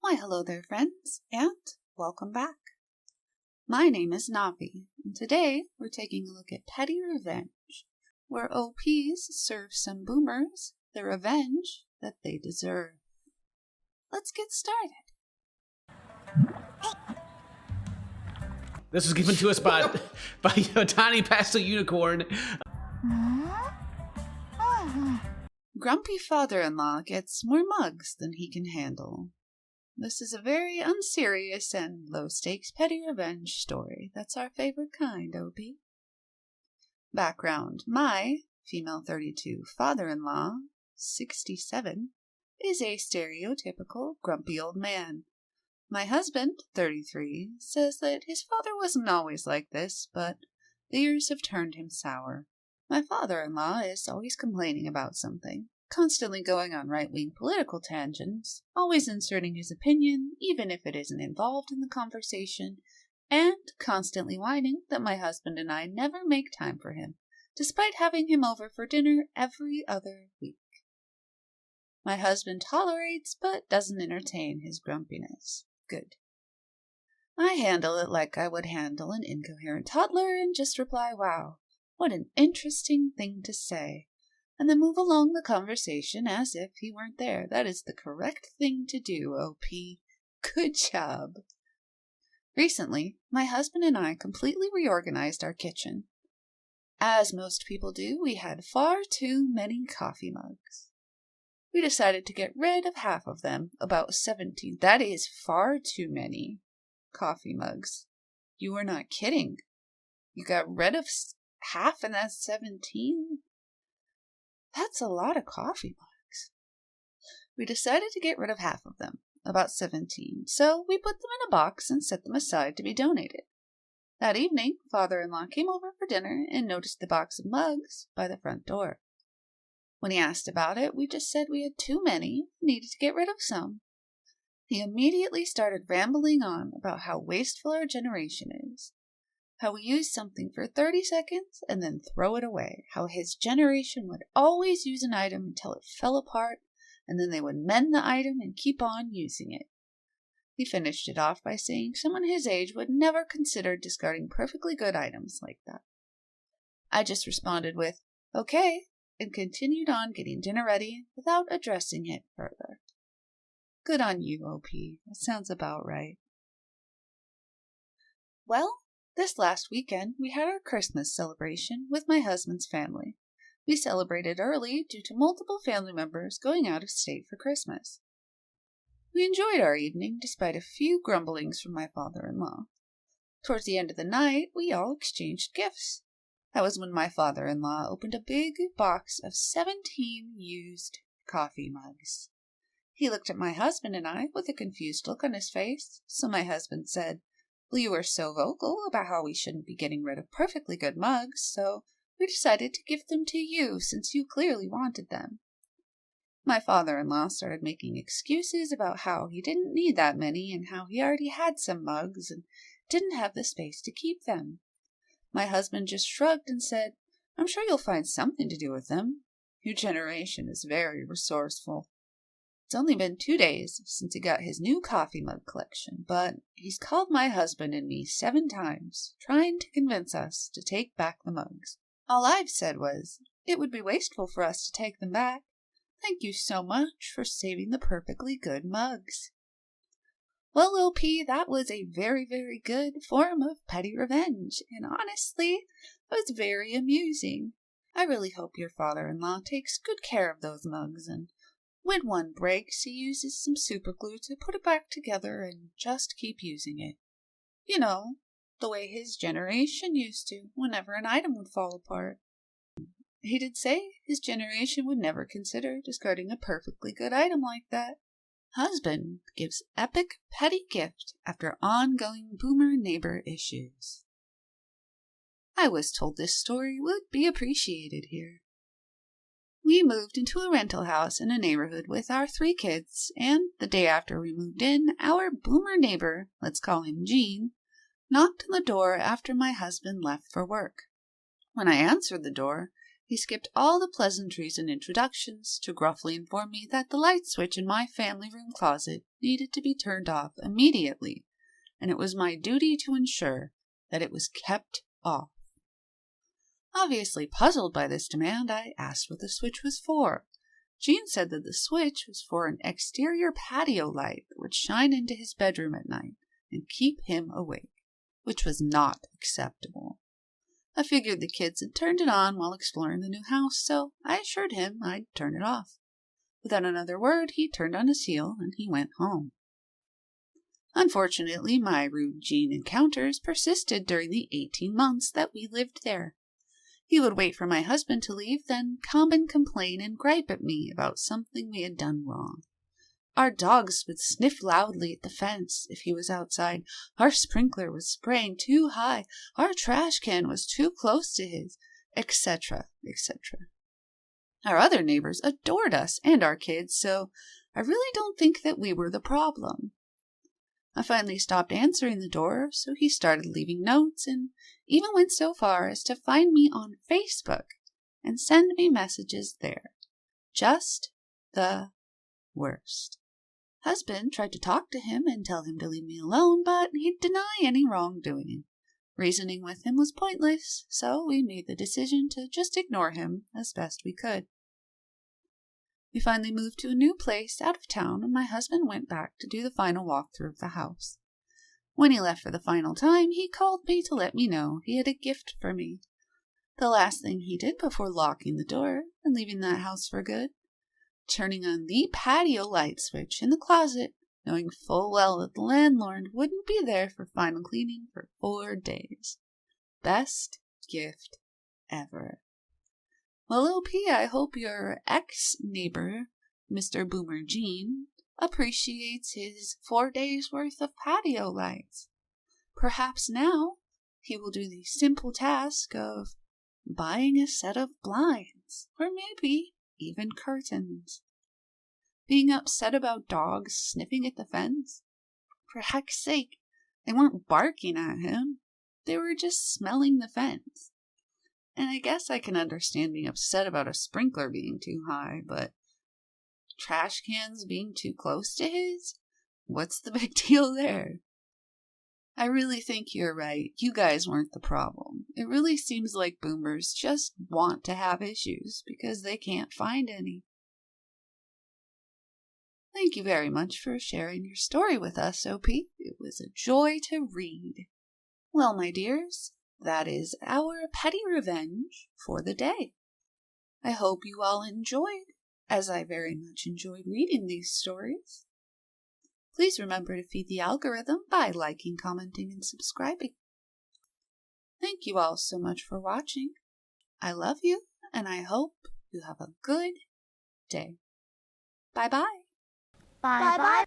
Why, hello there, friends, and welcome back. My name is Navi, and today we're taking a look at PettyRevenge, where OPs serve some boomers the revenge that they deserve. Let's get started. This was given to us by a tiny pastel unicorn. Grumpy father-in-law gets more mugs than he can handle. This is a very unserious and low-stakes petty revenge story. That's our favorite kind, OP. Background: my, female 32, father-in-law, 67, is a stereotypical grumpy old man. My husband, 33, says that his father wasn't always like this, but the years have turned him sour. My father-in-law is always complaining about something, constantly going on right-wing political tangents, always inserting his opinion, even if it isn't involved in the conversation, and constantly whining that my husband and I never make time for him, despite having him over for dinner every other week. My husband tolerates but doesn't entertain his grumpiness. Good. I handle it like I would handle an incoherent toddler and just reply, "Wow, what an interesting thing to say," and then move along the conversation as if he weren't there. That is the correct thing to do, OP. Good job. Recently, my husband and I completely reorganized our kitchen. As most people do, we had far too many coffee mugs. We decided to get rid of half of them, about 17. That is far too many coffee mugs. You are not kidding. You got rid of half and that's 17? That's a lot of coffee mugs. We decided to get rid of half of them, about 17, so we put them in a box and set them aside to be donated. That evening, father-in-law came over for dinner and noticed the box of mugs by the front door. When he asked about it, we just said we had too many and needed to get rid of some. He immediately started rambling on about how wasteful our generation is, how we use something for 30 seconds and then throw it away, how his generation would always use an item until it fell apart, and then they would mend the item and keep on using it. He finished it off by saying someone his age would never consider discarding perfectly good items like that. I just responded with, "Okay," and continued on getting dinner ready without addressing it further. Good on you, OP. That sounds about right. Well, this last weekend, we had our Christmas celebration with my husband's family. We celebrated early due to multiple family members going out of state for Christmas. We enjoyed our evening despite a few grumblings from my father-in-law. Towards the end of the night, we all exchanged gifts. That was when my father-in-law opened a big box of 17 used coffee mugs. He looked at my husband and I with a confused look on his face, so my husband said, "Well, you were so vocal about how we shouldn't be getting rid of perfectly good mugs, so we decided to give them to you since you clearly wanted them." My father-in-law started making excuses about how he didn't need that many and how he already had some mugs and didn't have the space to keep them. My husband just shrugged and said, "I'm sure you'll find something to do with them. Your generation is very resourceful." It's only been 2 days since he got his new coffee mug collection, but he's called my husband and me 7 times, trying to convince us to take back the mugs. All I've said was, "It would be wasteful for us to take them back. Thank you so much for saving the perfectly good mugs." Well, OP, that was a very, very good form of petty revenge, and honestly, it was very amusing. I really hope your father-in-law takes good care of those mugs, and when one breaks, he uses some super glue to put it back together and just keep using it. You know, the way his generation used to whenever an item would fall apart. He did say his generation would never consider discarding a perfectly good item like that. Husband gives epic petty gift after ongoing boomer neighbor issues. I was told this story would be appreciated here. We moved into a rental house in a neighborhood with our 3 kids, and the day after we moved in, our boomer neighbor, let's call him Gene, knocked on the door after my husband left for work. When I answered the door, He skipped all the pleasantries and introductions to gruffly inform me that the light switch in my family room closet needed to be turned off immediately, and it was my duty to ensure that it was kept off. Obviously puzzled by this demand, I asked what the switch was for. Jean said that the switch was for an exterior patio light that would shine into his bedroom at night and keep him awake, which was not acceptable. I figured the kids had turned it on while exploring the new house, so I assured him I'd turn it off. Without another word, he turned on his heel and he went home. Unfortunately, my rude Jean encounters persisted during the 18 months that we lived there. He would wait for my husband to leave, then come and complain and gripe at me about something we had done wrong. Our dogs would sniff loudly at the fence if he was outside. Our sprinkler was spraying too high. Our trash can was too close to his, etc., etc. Our other neighbors adored us and our kids, so I really don't think that we were the problem. I finally stopped answering the door, so he started leaving notes and even went so far as to find me on Facebook and send me messages there. Just the worst. Husband tried to talk to him and tell him to leave me alone, but he'd deny any wrongdoing. Reasoning with him was pointless, so we made the decision to just ignore him as best we could. We finally moved to a new place out of town, and my husband went back to do the final walkthrough of the house. When he left for the final time, he called me to let me know he had a gift for me. The last thing he did before locking the door and leaving that house for good, turning on the patio light switch in the closet, knowing full well that the landlord wouldn't be there for final cleaning for 4 days. Best gift ever. Well, OP, I hope your ex-neighbor, Mr. Boomer Jean, appreciates his 4 days' worth of patio lights. Perhaps now he will do the simple task of buying a set of blinds, or maybe even curtains. Being upset about dogs sniffing at the fence? For heck's sake, they weren't barking at him. They were just smelling the fence. And I guess I can understand being upset about a sprinkler being too high, but trash cans being too close to his? What's the big deal there? I really think you're right. You guys weren't the problem. It really seems like boomers just want to have issues because they can't find any. Thank you very much for sharing your story with us, OP. It was a joy to read. Well, my dears, that is our petty revenge for the day. I hope you all enjoyed, as I very much enjoyed reading these stories. Please remember to feed the algorithm by liking, commenting, and subscribing. Thank you all so much for watching. I love you, and I hope you have a good day. Bye-bye. Bye-bye,